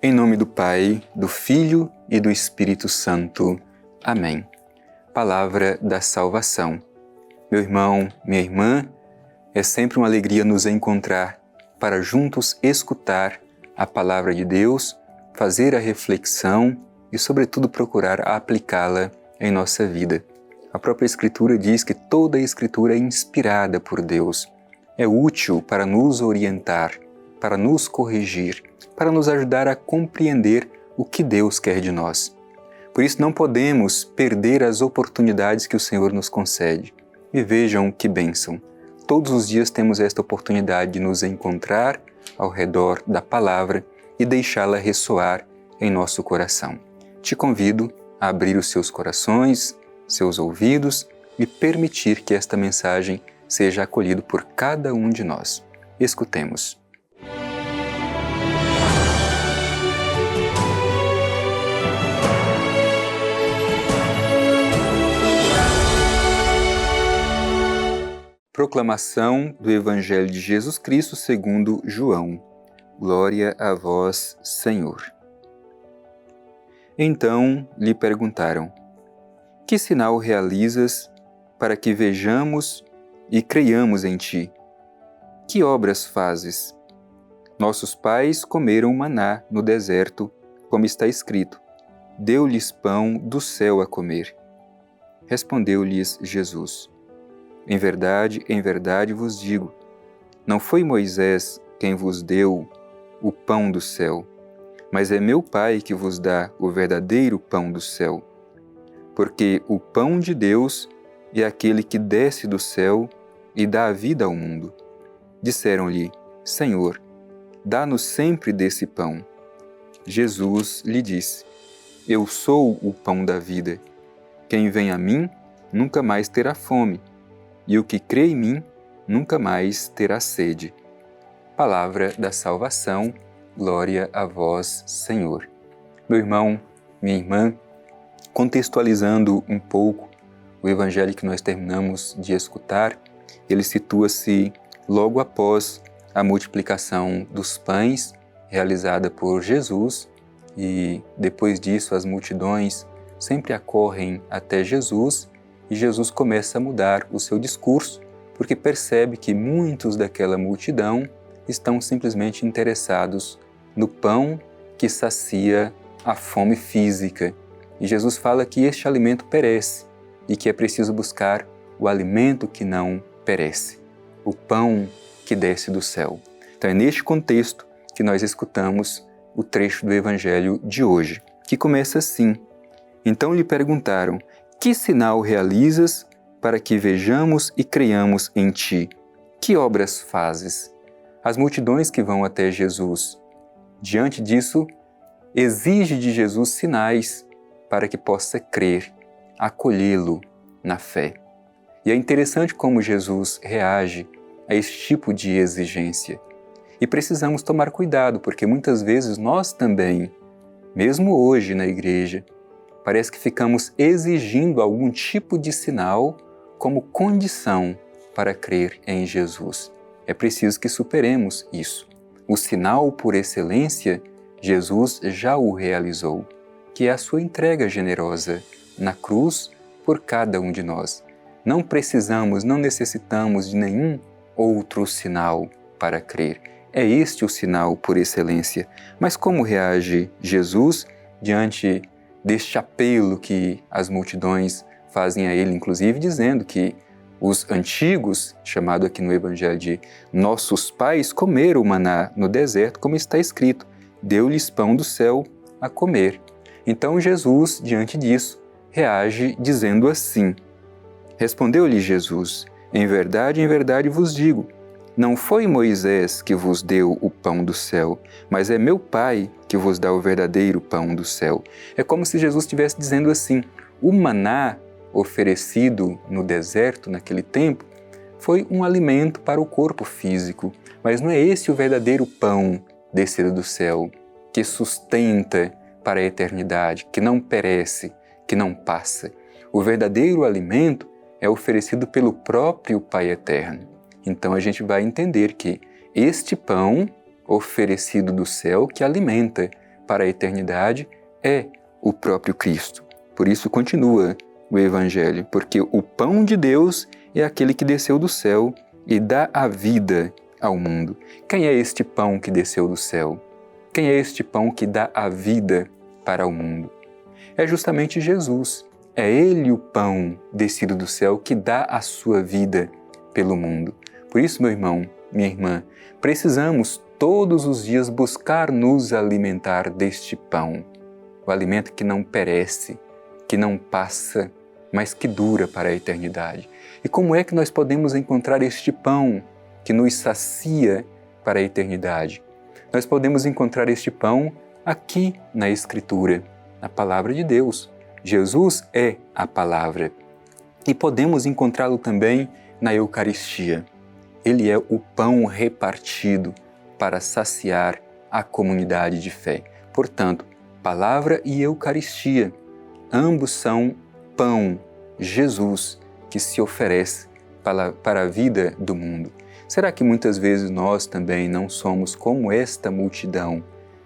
Em nome do Pai, do Filho e do Espírito Santo. Amém. Palavra da salvação. Meu irmão, minha irmã, é sempre uma alegria nos encontrar para juntos escutar a palavra de Deus, fazer a reflexão e, sobretudo, procurar aplicá-la em nossa vida. A própria Escritura diz que toda a Escritura é inspirada por Deus. É útil para nos orientar, para nos corrigir, para nos ajudar a compreender o que Deus quer de nós. Por isso não podemos perder as oportunidades que o Senhor nos concede. E vejam que bênção! Todos os dias temos esta oportunidade de nos encontrar ao redor da palavra e deixá-la ressoar em nosso coração. Te convido a abrir os seus corações, seus ouvidos e permitir que esta mensagem seja acolhida por cada um de nós. Escutemos. Proclamação do Evangelho de Jesus Cristo segundo João. Glória a vós, Senhor. Então lhe perguntaram: que sinal realizas para que vejamos e creiamos em ti? Que obras fazes? Nossos pais comeram maná no deserto, como está escrito: deu-lhes pão do céu a comer. Respondeu-lhes Jesus: em verdade vos digo, não foi Moisés quem vos deu o pão do céu, mas é meu Pai que vos dá o verdadeiro pão do céu. Porque o pão de Deus é aquele que desce do céu e dá a vida ao mundo. Disseram-lhe: Senhor, dá-nos sempre desse pão. Jesus lhe disse: eu sou o pão da vida. Quem vem a mim nunca mais terá fome, e o que crê em mim nunca mais terá sede. Palavra da salvação, glória a vós, Senhor. Meu irmão, minha irmã, contextualizando um pouco o evangelho que nós terminamos de escutar, ele situa-se logo após a multiplicação dos pães realizada por Jesus, e depois disso as multidões sempre acorrem até Jesus, e Jesus começa a mudar o seu discurso, porque percebe que muitos daquela multidão estão simplesmente interessados no pão que sacia a fome física. E Jesus fala que este alimento perece e que é preciso buscar o alimento que não perece, o pão que desce do céu. Então é neste contexto que nós escutamos o trecho do Evangelho de hoje, que começa assim: então lhe perguntaram: que sinal realizas para que vejamos e creiamos em ti? Que obras fazes? As multidões que vão até Jesus, diante disso, exige de Jesus sinais para que possa crer, acolhê-lo na fé. E é interessante como Jesus reage a esse tipo de exigência. E precisamos tomar cuidado, porque muitas vezes nós também, mesmo hoje na igreja, parece que ficamos exigindo algum tipo de sinal como condição para crer em Jesus. É preciso que superemos isso. O sinal por excelência, Jesus já o realizou, que é a sua entrega generosa na cruz por cada um de nós. Não precisamos, não necessitamos de nenhum outro sinal para crer. É este o sinal por excelência. Mas como reage Jesus diante deste apelo que as multidões fazem a ele, inclusive dizendo que os antigos, chamado aqui no Evangelho de nossos pais, comeram o maná no deserto, como está escrito, deu-lhes pão do céu a comer. Então Jesus, diante disso, reage dizendo assim: respondeu-lhe Jesus: em verdade vos digo, não foi Moisés que vos deu o pão do céu, mas é meu Pai que vos dá o verdadeiro pão do céu. É como se Jesus estivesse dizendo assim: o maná oferecido no deserto naquele tempo foi um alimento para o corpo físico, mas não é esse o verdadeiro pão descido do céu, que sustenta para a eternidade, que não perece, que não passa. O verdadeiro alimento é oferecido pelo próprio Pai Eterno. Então a gente vai entender que este pão oferecido do céu que alimenta, para a eternidade é o próprio Cristo. Por isso continua o Evangelho, porque o pão de Deus é aquele que desceu do céu e dá a vida ao mundo. Quem é este pão que desceu do céu? Quem é este pão que dá a vida para o mundo? É justamente Jesus. É Ele o pão descido do céu que dá a sua vida pelo mundo. Por isso, meu irmão, minha irmã, precisamos todos os dias buscar nos alimentar deste pão, o alimento que não perece, que não passa, mas que dura para a eternidade. E como é que nós podemos encontrar este pão que nos sacia para a eternidade? Nós podemos encontrar este pão aqui na Escritura, na Palavra de Deus. Jesus é a Palavra. E podemos encontrá-lo também na Eucaristia. Ele é o pão repartido para saciar a comunidade de fé. Portanto, Palavra e Eucaristia, ambos são pão, Jesus, que se oferece para a vida do mundo. Será que muitas vezes nós também não somos como esta multidão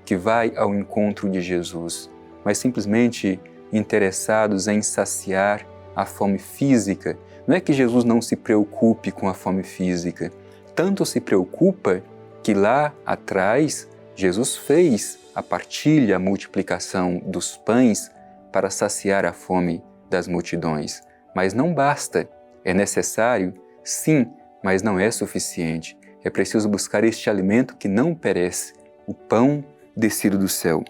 que vai ao encontro de Jesus, mas simplesmente interessados em saciar a fome física? Não é que Jesus não se preocupe com a fome física, tanto se preocupa que lá atrás Jesus fez a partilha, a multiplicação dos pães para saciar a fome das multidões. Mas não basta, é necessário, sim, mas não é suficiente. É preciso buscar este alimento que não perece, o pão descido do céu.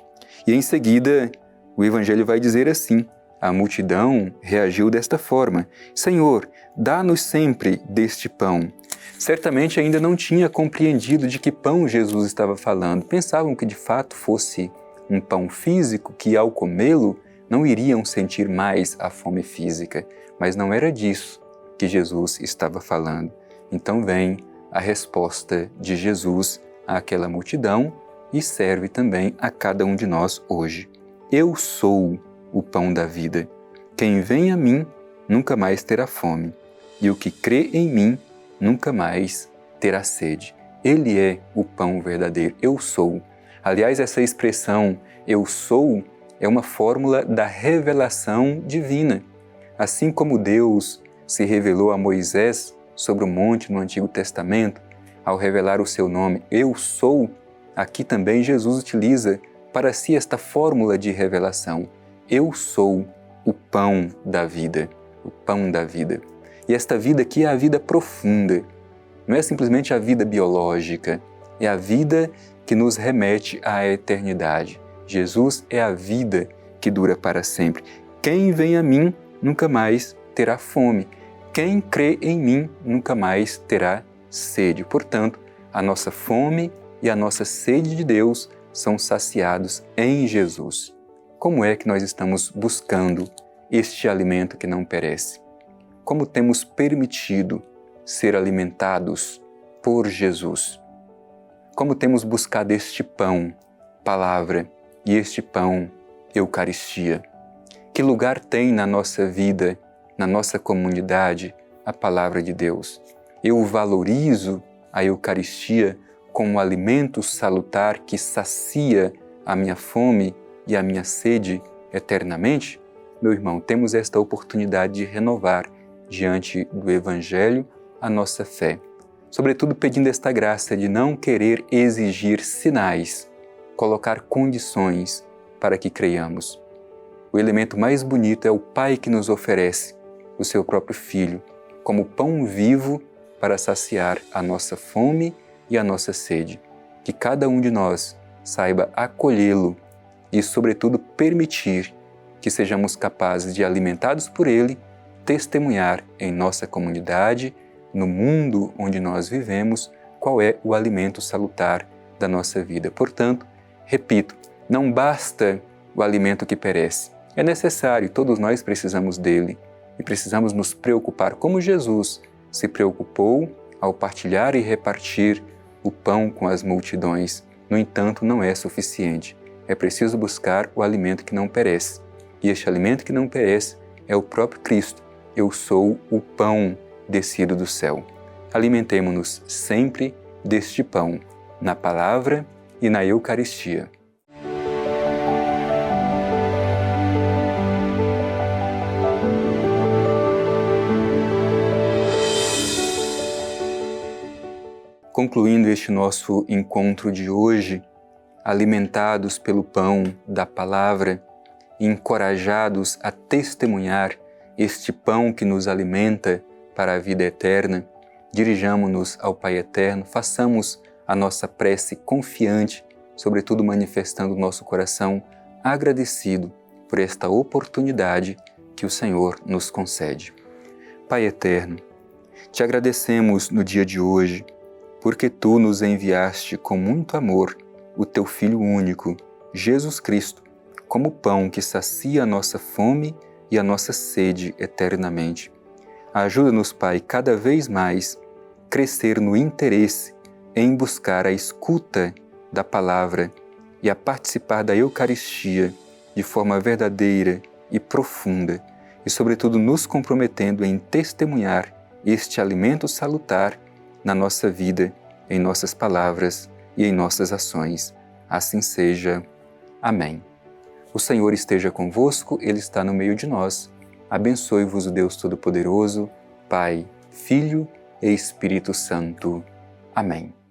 E em seguida, o Evangelho vai dizer assim: a multidão reagiu desta forma: Senhor, dá-nos sempre deste pão. Certamente ainda não tinha compreendido de que pão Jesus estava falando. Pensavam que de fato fosse um pão físico que, ao comê-lo, não iriam sentir mais a fome física. Mas não era disso que Jesus estava falando. Então vem a resposta de Jesus àquela multidão e serve também a cada um de nós hoje. Eu sou o pão da vida. Quem vem a mim nunca mais terá fome, e o que crê em mim nunca mais terá sede. Ele é o pão verdadeiro. Eu sou. Aliás, essa expressão eu sou é uma fórmula da revelação divina. Assim como Deus se revelou a Moisés sobre o monte no Antigo Testamento, ao revelar o seu nome, eu sou, aqui também Jesus utiliza para si esta fórmula de revelação. Eu sou o pão da vida, o pão da vida. E esta vida aqui é a vida profunda, não é simplesmente a vida biológica, é a vida que nos remete à eternidade. Jesus é a vida que dura para sempre. Quem vem a mim nunca mais terá fome. Quem crê em mim nunca mais terá sede. Portanto, a nossa fome e a nossa sede de Deus são saciados em Jesus. Como é que nós estamos buscando este alimento que não perece? Como temos permitido ser alimentados por Jesus? Como temos buscado este pão, palavra, e este pão, Eucaristia? Que lugar tem na nossa vida, na nossa comunidade, a palavra de Deus? Eu valorizo a Eucaristia como um alimento salutar que sacia a minha fome e a minha sede eternamente? Meu irmão, temos esta oportunidade de renovar diante do Evangelho a nossa fé, sobretudo pedindo esta graça de não querer exigir sinais, colocar condições para que creiamos. O elemento mais bonito é o Pai que nos oferece o seu próprio Filho como pão vivo para saciar a nossa fome e a nossa sede. Que cada um de nós saiba acolhê-lo e, sobretudo, permitir que sejamos capazes de, alimentados por Ele, testemunhar em nossa comunidade, no mundo onde nós vivemos, qual é o alimento salutar da nossa vida. Portanto, repito, não basta o alimento que perece. É necessário, todos nós precisamos dele e precisamos nos preocupar como Jesus se preocupou ao partilhar e repartir o pão com as multidões. No entanto, não é suficiente. É preciso buscar o alimento que não perece. E este alimento que não perece é o próprio Cristo. Eu sou o pão descido do céu. Alimentemo-nos sempre deste pão, na palavra e na Eucaristia. concluindo este nosso encontro de hoje, alimentados pelo pão da palavra e encorajados a testemunhar este pão que nos alimenta para a vida eterna, dirijamo-nos ao Pai Eterno, façamos a nossa prece confiante, sobretudo manifestando o nosso coração agradecido por esta oportunidade que o Senhor nos concede. Pai Eterno, te agradecemos no dia de hoje, porque Tu nos enviaste com muito amor o Teu Filho único, Jesus Cristo, como pão que sacia a nossa fome e a nossa sede eternamente. Ajuda-nos, Pai, cada vez mais crescer no interesse em buscar a escuta da palavra e a participar da Eucaristia de forma verdadeira e profunda e, sobretudo, nos comprometendo em testemunhar este alimento salutar na nossa vida, em nossas palavras e em nossas ações. Assim seja. Amém. O Senhor esteja convosco, Ele está no meio de nós. Abençoe-vos o Deus Todo-Poderoso, Pai, Filho e Espírito Santo. Amém.